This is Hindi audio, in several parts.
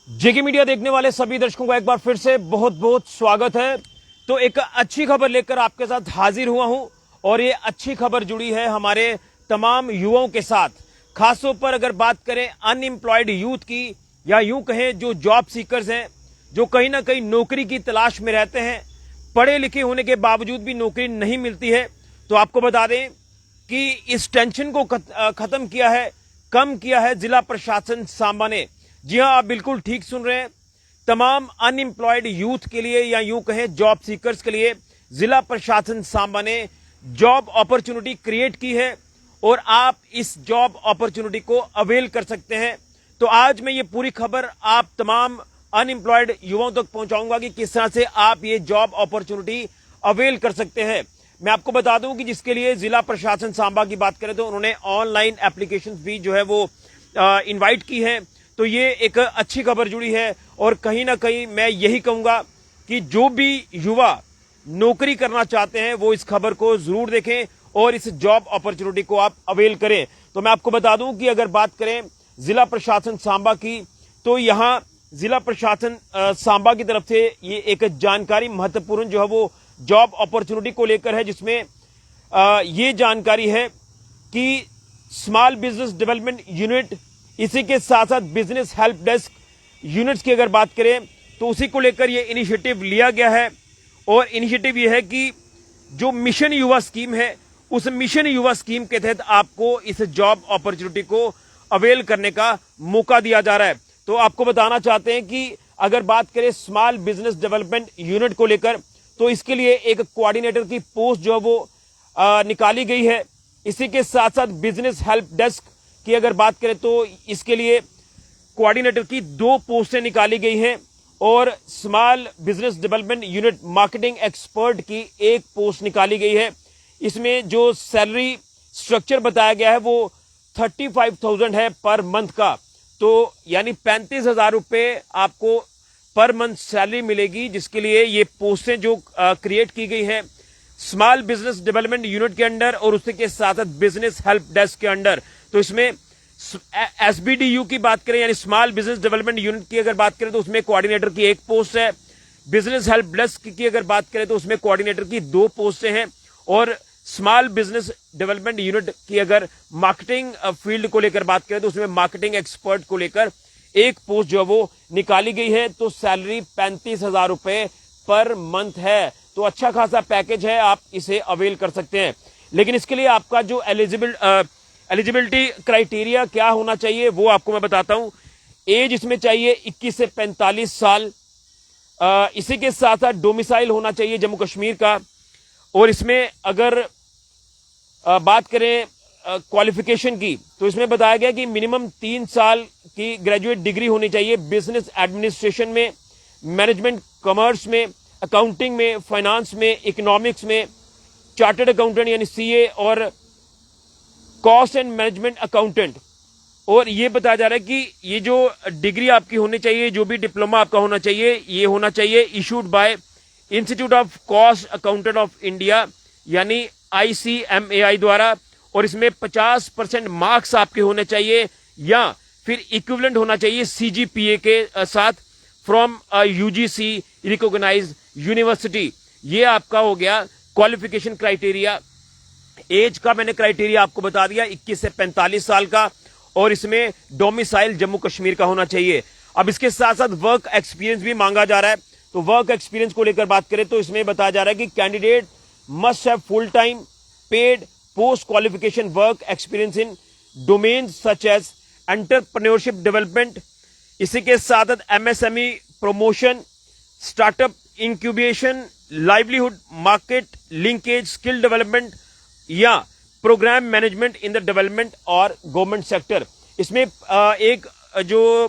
जेके मीडिया देखने वाले सभी दर्शकों का एक बार फिर से बहुत बहुत स्वागत है। तो एक अच्छी खबर लेकर आपके साथ हाजिर हुआ हूं और ये अच्छी खबर जुड़ी है हमारे तमाम युवाओं के साथ। खासतौर पर अगर बात करें अनएम्प्लॉयड यूथ की, या यूं कहें जो जॉब सीकर्स हैं, जो कहीं ना कहीं नौकरी की तलाश में रहते हैं, पढ़े लिखे होने के बावजूद भी नौकरी नहीं मिलती है। तो आपको बता दें कि इस टेंशन को खत्म किया है, कम किया है जिला प्रशासन सांबा ने। जी हां, आप बिल्कुल ठीक सुन रहे हैं। तमाम अनएम्प्लॉयड यूथ के लिए, या यूं कहें जॉब सीकर्स के लिए, जिला प्रशासन सांबा ने जॉब अपॉर्चुनिटी क्रिएट की है और आप इस जॉब अपॉर्चुनिटी को अवेल कर सकते हैं। तो आज मैं ये पूरी खबर आप तमाम अनएम्प्लॉयड युवाओं तक पहुंचाऊंगा कि किस तरह से आप ये जॉब अपॉर्चुनिटी अवेल कर सकते हैं। मैं आपको बता दूं कि जिसके लिए जिला प्रशासन सांबा की बात करें तो उन्होंने ऑनलाइन एप्लीकेशन भी जो है वो इनवाइट की है। तो ये एक अच्छी खबर जुड़ी है और कहीं ना कहीं मैं यही कहूंगा कि जो भी युवा नौकरी करना चाहते हैं वो इस खबर को जरूर देखें और इस जॉब अपॉर्चुनिटी को आप अवेल करें। तो मैं आपको बता दूं कि अगर बात करें जिला प्रशासन सांबा की, तो यहां जिला प्रशासन सांबा की तरफ से ये एक जानकारी महत्वपूर्ण जो है वो जॉब अपॉर्चुनिटी को लेकर है, जिसमें ये जानकारी है कि स्मॉल बिजनेस डेवलपमेंट यूनिट, इसी के साथ साथ बिजनेस हेल्प डेस्क यूनिट्स की अगर बात करें तो उसी को लेकर ये इनिशिएटिव लिया गया है। और इनिशिएटिव ये है कि जो मिशन युवा स्कीम है, उस मिशन युवा स्कीम के तहत आपको इस जॉब अपॉर्चुनिटी को अवेल करने का मौका दिया जा रहा है। तो आपको बताना चाहते हैं कि अगर बात करें स्मॉल बिजनेस डेवलपमेंट यूनिट को लेकर, तो इसके लिए एक कोऑर्डिनेटर की पोस्ट जो है वो निकाली गई है। इसी के साथ साथ बिजनेस हेल्प डेस्क की अगर बात करें तो इसके लिए कोऑर्डिनेटर की 2 पोस्टें निकाली गई हैं और small business development unit marketing expert की 1 पोस्ट निकाली गई है। इसमें जो सैलरी स्ट्रक्चर बताया गया है वो 35,000 है पर मंथ का। तो यानी 35,000 रुपए आपको पर मंथ सैलरी मिलेगी, जिसके लिए ये पोस्टें जो क्रिएट की गई हैं स्मॉल बिजनेस डेवलपमेंट यूनिट के अंडर और उसी के साथ साथ बिजनेस हेल्प डेस्क के अंडर। तो इसमें एसबीडीयू की बात करें यानी स्मॉल बिजनेस डेवलपमेंट यूनिट की अगर बात करें तो उसमें कोऑर्डिनेटर की 1 पोस्ट है। बिजनेस हेल्प डेस्क की अगर बात करें तो उसमें कोऑर्डिनेटर की 2 पोस्टें हैं। और स्मॉल बिजनेस डेवलपमेंट यूनिट की अगर मार्केटिंग फील्ड को लेकर बात करें तो उसमें मार्केटिंग एक्सपर्ट को लेकर 1 पोस्ट जो है वो निकाली गई है। तो सैलरी 35,000 रुपए पर मंथ है। तो अच्छा खासा पैकेज है, आप इसे अवेल कर सकते हैं। लेकिन इसके लिए आपका जो एलिजिबिलिटी क्राइटेरिया क्या होना चाहिए वो आपको मैं बताता हूं। एज इसमें चाहिए 21 से 45 साल। इसी के साथ साथ डोमिसाइल होना चाहिए जम्मू कश्मीर का। और इसमें अगर बात करें क्वालिफिकेशन की, तो इसमें बताया गया कि मिनिमम 3 साल की ग्रेजुएट डिग्री होनी चाहिए बिजनेस एडमिनिस्ट्रेशन में, मैनेजमेंट कॉमर्स में, अकाउंटिंग में, फाइनेंस में, इकोनॉमिक्स में, चार्टर्ड अकाउंटेंट यानी सीए और कॉस्ट एंड मैनेजमेंट अकाउंटेंट। और ये बताया जा रहा है कि ये जो डिग्री आपकी होनी चाहिए, जो भी डिप्लोमा आपका होना चाहिए, ये होना चाहिए issued by institute of cost accountant of India यानी ICMAI द्वारा। और इसमें 50% मार्क्स आपके होने चाहिए या फिर इक्विवेलेंट होना चाहिए CGPA के साथ फ्रॉम UGC रिकॉग्नाइज्ड यूनिवर्सिटी। ये आपका हो गया क्वालिफिकेशन क्राइटेरिया। एज का मैंने क्राइटेरिया आपको बता दिया 21 से 45 साल का, और इसमें डोमिसाइल जम्मू कश्मीर का होना चाहिए। अब इसके साथ साथ वर्क एक्सपीरियंस भी मांगा जा रहा है। तो वर्क एक्सपीरियंस को लेकर बात करें तो इसमें बताया जा रहा है कि candidate must have full time paid post qualification work experience in domain such as entrepreneurship development, इसी के साथ साथ MSME promotion, startup incubation, livelihood market linkage, skill development या program management in the development और गवर्नमेंट सेक्टर। इसमें एक जो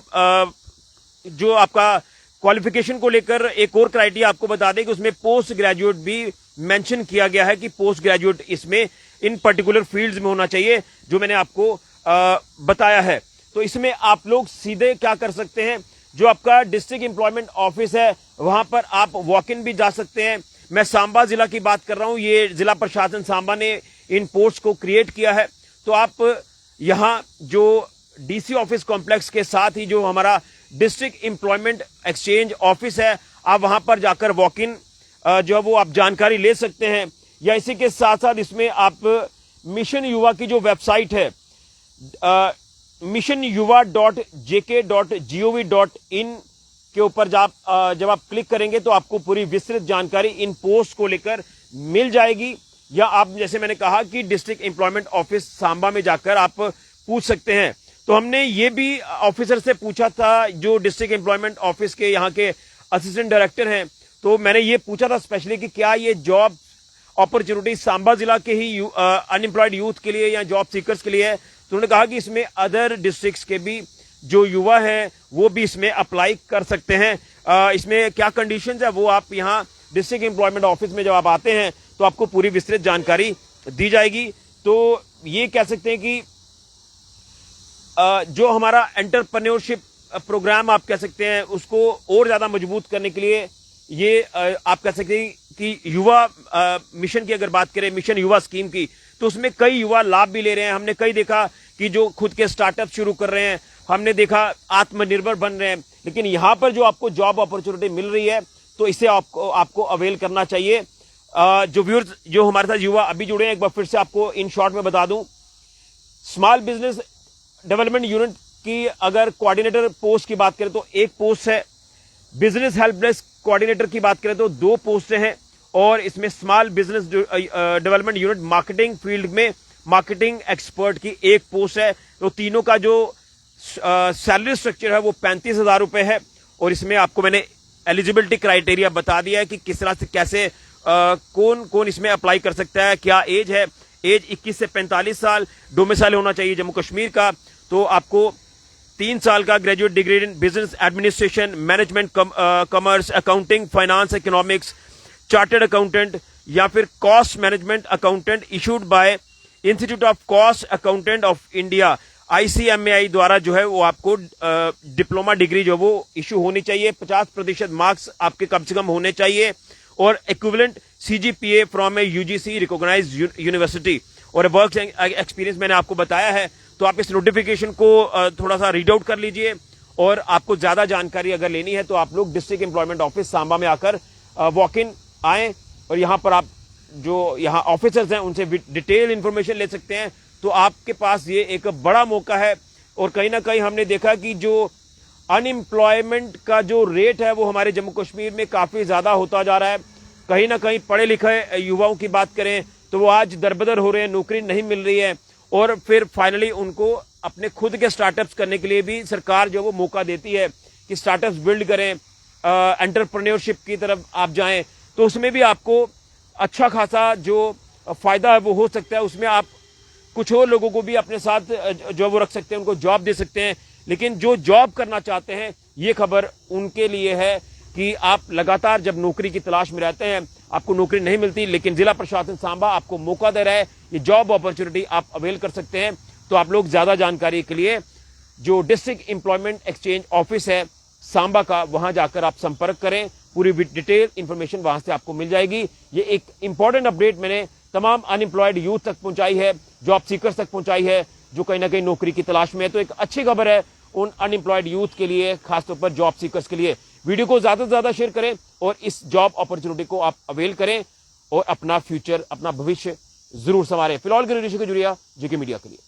आपका क्वालिफिकेशन को लेकर एक और क्राइटेरिया आपको बता दें कि उसमें पोस्ट ग्रेजुएट भी मेंशन किया गया है कि पोस्ट ग्रेजुएट इसमें इन पर्टिकुलर फील्ड्स में होना चाहिए, जो मैंने आपको बताया है। तो इसमें आप लोग सीधे क्या कर सकते हैं, जो आपका डिस्ट्रिक्ट एम्प्लॉयमेंट ऑफिस है वहां पर आप वॉक इन भी जा सकते हैं। मैं सांबा जिला की बात कर रहा हूं, ये जिला प्रशासन सांबा ने इन पोस्ट को क्रिएट किया है। तो आप यहां जो डीसी ऑफिस कॉम्प्लेक्स के साथ ही जो हमारा डिस्ट्रिक्ट एम्प्लॉयमेंट एक्सचेंज ऑफिस है, आप वहां पर जाकर वॉक इन जो है वो आप जानकारी ले सकते हैं। या इसी के साथ साथ इसमें आप मिशन युवा की जो वेबसाइट है missionuva.jk.gov.in के ऊपर जब आप क्लिक करेंगे तो आपको पूरी विस्तृत जानकारी इन पोस्ट को लेकर मिल जाएगी। या आप जैसे मैंने कहा कि डिस्ट्रिक्ट एम्प्लॉयमेंट ऑफिस सांबा में जाकर आप पूछ सकते हैं। तो हमने ये भी ऑफिसर से पूछा था जो डिस्ट्रिक्ट एम्प्लॉयमेंट ऑफिस के यहाँ के असिस्टेंट डायरेक्टर हैं, तो मैंने ये पूछा था स्पेशली कि क्या ये जॉब अपॉर्चुनिटी सांबा जिला के ही अनएम्प्लॉयड यूथ के लिए या जॉब सीकर्स के लिए है। तो उन्होंने कहा कि इसमें अदर डिस्ट्रिक्ट्स के भी जो युवा हैं वो भी इसमें अप्लाई कर सकते हैं। इसमें क्या कंडीशंस है वो आप यहाँ डिस्ट्रिक्ट एम्प्लॉयमेंट ऑफिस में जब आप आते हैं तो आपको पूरी विस्तृत जानकारी दी जाएगी। तो ये कह सकते हैं कि जो हमारा एंटरप्रेन्योरशिप प्रोग्राम आप कह सकते हैं उसको और ज्यादा मजबूत करने के लिए ये आप कह सकते हैं कि युवा मिशन की अगर बात करें, मिशन युवा स्कीम की, तो उसमें कई युवा लाभ भी ले रहे हैं। हमने कई देखा कि जो खुद के स्टार्टअप शुरू कर रहे हैं, हमने देखा आत्मनिर्भर बन रहे हैं। लेकिन यहां पर जो आपको जॉब अपॉर्चुनिटी मिल रही है तो इसे आपको अवेल करना चाहिए। जो व्यूअर्स जो हमारे साथ युवा अभी जुड़े हैं, एक बार फिर से आपको इन शॉर्ट में बता दूं, स्मॉल बिजनेस डेवलपमेंट यूनिट की अगर कोऑर्डिनेटर पोस्ट की बात करें तो एक पोस्ट है, बिजनेस हेल्प डेस्क कोऑर्डिनेटर की बात करें तो 2 पोस्ट हैं, और इसमें small business development unit marketing field में मार्केटिंग एक्सपर्ट की 1 पोस्ट है। तो तीनों का जो सैलरी स्ट्रक्चर है वो 35,000 रुपए है। और इसमें आपको मैंने एलिजिबिलिटी क्राइटेरिया बता दिया है कि किस तरह से कैसे कौन कौन इसमें अप्लाई कर सकता है। क्या एज है, एज 21 से 45 साल, डोमिसाइल होना चाहिए जम्मू कश्मीर का। तो आपको 3 साल का graduate degree in business administration, management, commerce, accounting, finance, economics, chartered accountant या फिर cost management accountant issued by institute of cost accountant of India ICMAI द्वारा जो है वो आपको डिप्लोमा डिग्री जो वो इशू होनी चाहिए। 50% मार्क्स आपके कम से कम होने चाहिए और equivalent CGPA from a UGC recognised university और वर्क एक्सपीरियंस मैंने आपको बताया है। तो आप इस नोटिफिकेशन को थोड़ा सा रीड आउट कर लीजिए। और आपको ज्यादा जानकारी अगर लेनी है तो आप लोग डिस्ट्रिक्ट एम्प्लॉयमेंट ऑफिस सांबा में आकर वॉक इन आए और यहाँ पर आप जो यहाँ ऑफिसर्स हैं उनसे डिटेल इंफॉर्मेशन ले सकते हैं। तो आपके पास ये एक बड़ा मौका है। और कहीं ना कहीं हमने देखा कि जो अनएम्प्लॉयमेंट का जो रेट है वो हमारे जम्मू कश्मीर में काफी ज्यादा होता जा रहा है। कहीं ना कहीं पढ़े लिखे युवाओं की बात करें तो वो आज दरबदर हो रहे हैं, नौकरी नहीं मिल रही है। और फिर फाइनली उनको अपने खुद के स्टार्टअप्स करने के लिए भी सरकार जो वो मौका देती है कि स्टार्टअप्स बिल्ड करें, एंटरप्रेन्योरशिप की तरफ आप जाएं। तो उसमें भी आपको अच्छा खासा जो फायदा है वो हो सकता है। उसमें आप कुछ और लोगों को भी अपने साथ जो वो रख सकते हैं, उनको जॉब दे सकते हैं। लेकिन जो जॉब करना चाहते हैं ये खबर उनके लिए है कि आप लगातार जब नौकरी की तलाश में रहते हैं आपको नौकरी नहीं मिलती, लेकिन जिला प्रशासन सांबा आपको मौका दे रहा है, ये जॉब अपॉर्चुनिटी आप अवेल कर सकते हैं। तो आप लोग ज्यादा जानकारी के लिए जो डिस्ट्रिक्ट एम्प्लॉयमेंट एक्सचेंज ऑफिस है सांबा का, वहां जाकर आप संपर्क करें, पूरी डिटेल इंफॉर्मेशन वहां से आपको मिल जाएगी। ये एक इंपॉर्टेंट अपडेट मैंने तमाम अनएम्प्लॉयड यूथ तक पहुंचाई है, जॉब सीकर्स तक पहुंचाई है जो कहीं ना कहीं नौकरी की तलाश में है। तो एक अच्छी खबर है उन अनएम्प्लॉयड यूथ के लिए, खासतौर पर जॉब सीकर्स के लिए। वीडियो को ज्यादा से ज्यादा शेयर करें और इस जॉब अपॉर्चुनिटी को आप अवेल करें और अपना फ्यूचर, अपना भविष्य जरूर संवारें। फिलहाल के ऋषि को जुड़िया जेके मीडिया के लिए।